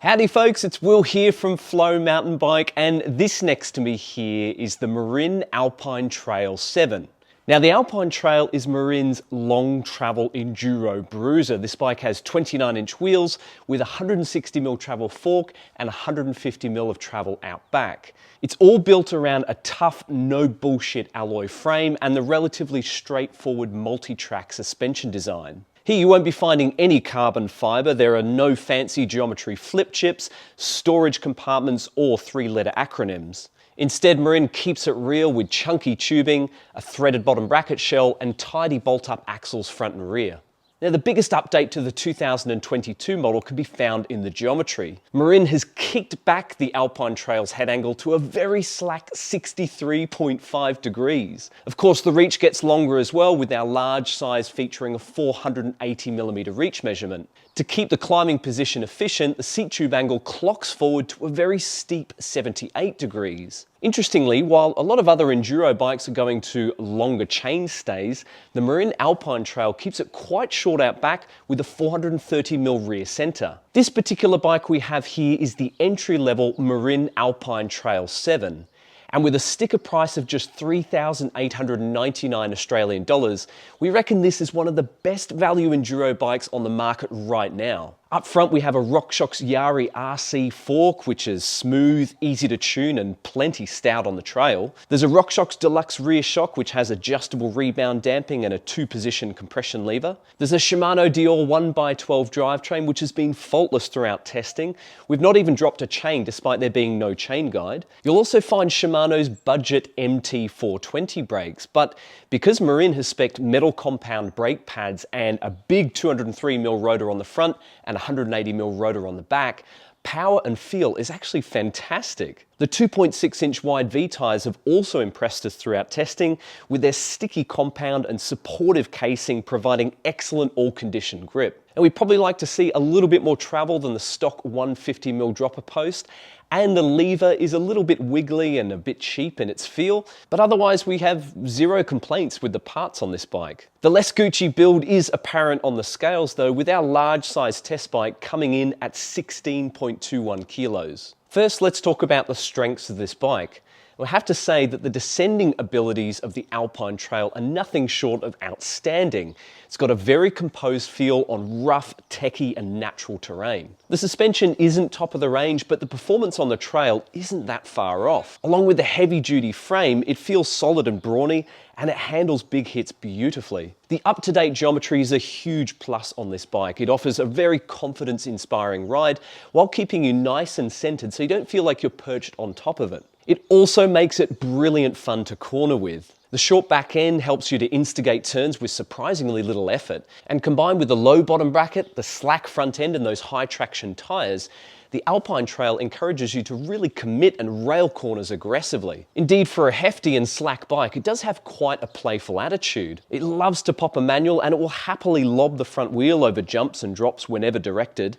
Howdy folks, it's Will here from Flow Mountain Bike, and this next to me here is the Marin Alpine Trail 7. Now the Alpine Trail is Marin's long travel enduro bruiser. This bike has 29-inch wheels with 160mm travel fork and 150mm of travel out back. It's all built around a tough, no bullshit alloy frame and the relatively straightforward multi-track suspension design. Here you won't be finding any carbon fibre, there are no fancy geometry flip chips, storage compartments or three-letter acronyms. Instead, Marin keeps it real with chunky tubing, a threaded bottom bracket shell and tidy bolt-up axles front and rear. Now the biggest update to the 2022 model can be found in the geometry. Marin has kicked back the Alpine Trail's head angle to a very slack 63.5 degrees. Of course the reach gets longer as well, with our large size featuring a 480mm reach measurement. To keep the climbing position efficient, the seat tube angle clocks forward to a very steep 78 degrees. Interestingly, while a lot of other enduro bikes are going to longer chain stays, the Marin Alpine Trail keeps it quite short out back with a 430mm rear centre. This particular bike we have here is the entry-level Marin Alpine Trail 7. And with a sticker price of just 3,899 Australian dollars, we reckon this is one of the best value enduro bikes on the market right now. Up front we have a RockShox Yari RC fork, which is smooth, easy to tune and plenty stout on the trail. There's a RockShox Deluxe rear shock which has adjustable rebound damping and a 2-position compression lever. There's a Shimano Dior 1x12 drivetrain which has been faultless throughout testing. We've not even dropped a chain despite there being no chain guide. You'll also find Shimano's budget MT420 brakes, but because Marin has spec'd metal compound brake pads and a big 203mm rotor on the front and 180mm rotor on the back, power and feel is actually fantastic. The 2.6-inch wide V tyres have also impressed us throughout testing, with their sticky compound and supportive casing providing excellent all-condition grip. And we'd probably like to see a little bit more travel than the stock 150mm dropper post, and the lever is a little bit wiggly and a bit cheap in its feel, but otherwise we have zero complaints with the parts on this bike. The less Gucci build is apparent on the scales though, with our large size test bike coming in at 16.21 kilos. First, let's talk about the strengths of this bike. I have to say that the descending abilities of the Alpine Trail are nothing short of outstanding. It's got a very composed feel on rough, techie and natural terrain. The suspension isn't top of the range, but the performance on the trail isn't that far off. Along with the heavy-duty frame, it feels solid and brawny, and it handles big hits beautifully. The up-to-date geometry is a huge plus on this bike. It offers a very confidence-inspiring ride while keeping you nice and centered so you don't feel like you're perched on top of it. It also makes it brilliant fun to corner with. The short back end helps you to instigate turns with surprisingly little effort, and combined with the low bottom bracket, the slack front end and those high traction tyres, the Alpine Trail encourages you to really commit and rail corners aggressively. Indeed, for a hefty and slack bike, it does have quite a playful attitude. It loves to pop a manual and it will happily lob the front wheel over jumps and drops whenever directed,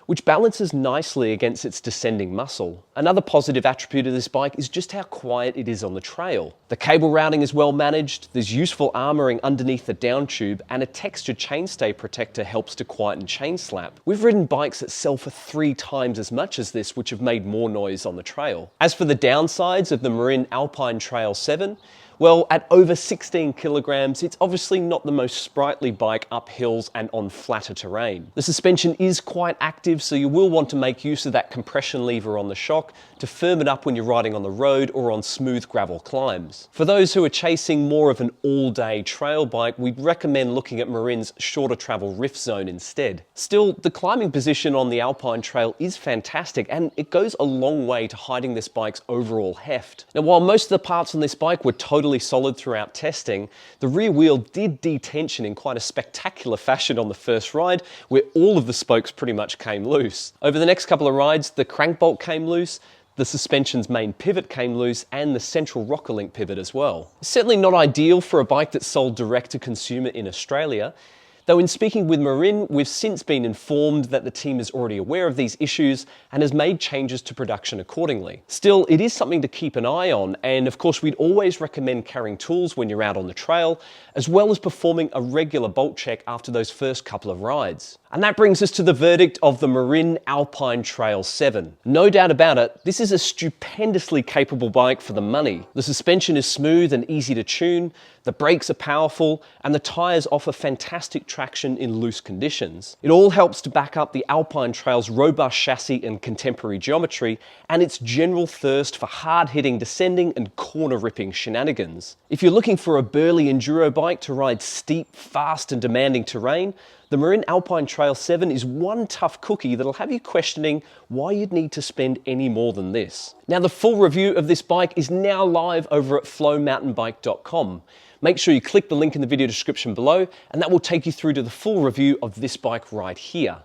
which balances nicely against its descending muscle. Another positive attribute of this bike is just how quiet it is on the trail. The cable routing is well managed, there's useful armouring underneath the down tube, and a textured chainstay protector helps to quieten chain slap. We've ridden bikes that sell for 3 times as much as this, which have made more noise on the trail. As for the downsides of the Marin Alpine Trail 7, well, at over 16 kilograms, it's obviously not the most sprightly bike up hills and on flatter terrain. The suspension is quite active, so you will want to make use of that compression lever on the shock to firm it up when you're riding on the road or on smooth gravel climbs. For those who are chasing more of an all-day trail bike, we'd recommend looking at Marin's shorter travel Rift Zone instead. Still, the climbing position on the Alpine Trail is fantastic, and it goes a long way to hiding this bike's overall heft. Now, while most of the parts on this bike were totally solid throughout testing, the rear wheel did detension in quite a spectacular fashion on the first ride, where all of the spokes pretty much came loose. Over the next couple of rides, the crank bolt came loose, the suspension's main pivot came loose, and the central rocker link pivot as well. Certainly not ideal for a bike that's sold direct to consumer in Australia, though in speaking with Marin, we've since been informed that the team is already aware of these issues and has made changes to production accordingly. Still, it is something to keep an eye on, and of course we'd always recommend carrying tools when you're out on the trail, as well as performing a regular bolt check after those first couple of rides. And that brings us to the verdict of the Marin Alpine Trail 7. No doubt about it, this is a stupendously capable bike for the money. The suspension is smooth and easy to tune, the brakes are powerful, and the tyres offer fantastic traction in loose conditions. It all helps to back up the Alpine Trail's robust chassis and contemporary geometry, and its general thirst for hard-hitting descending and corner-ripping shenanigans. If you're looking for a burly enduro bike to ride steep, fast and demanding terrain, the Marin Alpine Trail 7 is one tough cookie that'll have you questioning why you'd need to spend any more than this. Now, the full review of this bike is now live over at flowmountainbike.com. Make sure you click the link in the video description below, and that will take you through to the full review of this bike right here.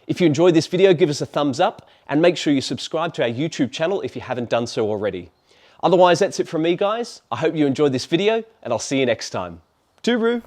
If you enjoyed this video, give us a thumbs up, and make sure you subscribe to our YouTube channel if you haven't done so already. Otherwise, that's it from me, guys. I hope you enjoyed this video, and I'll see you next time. Tooroo!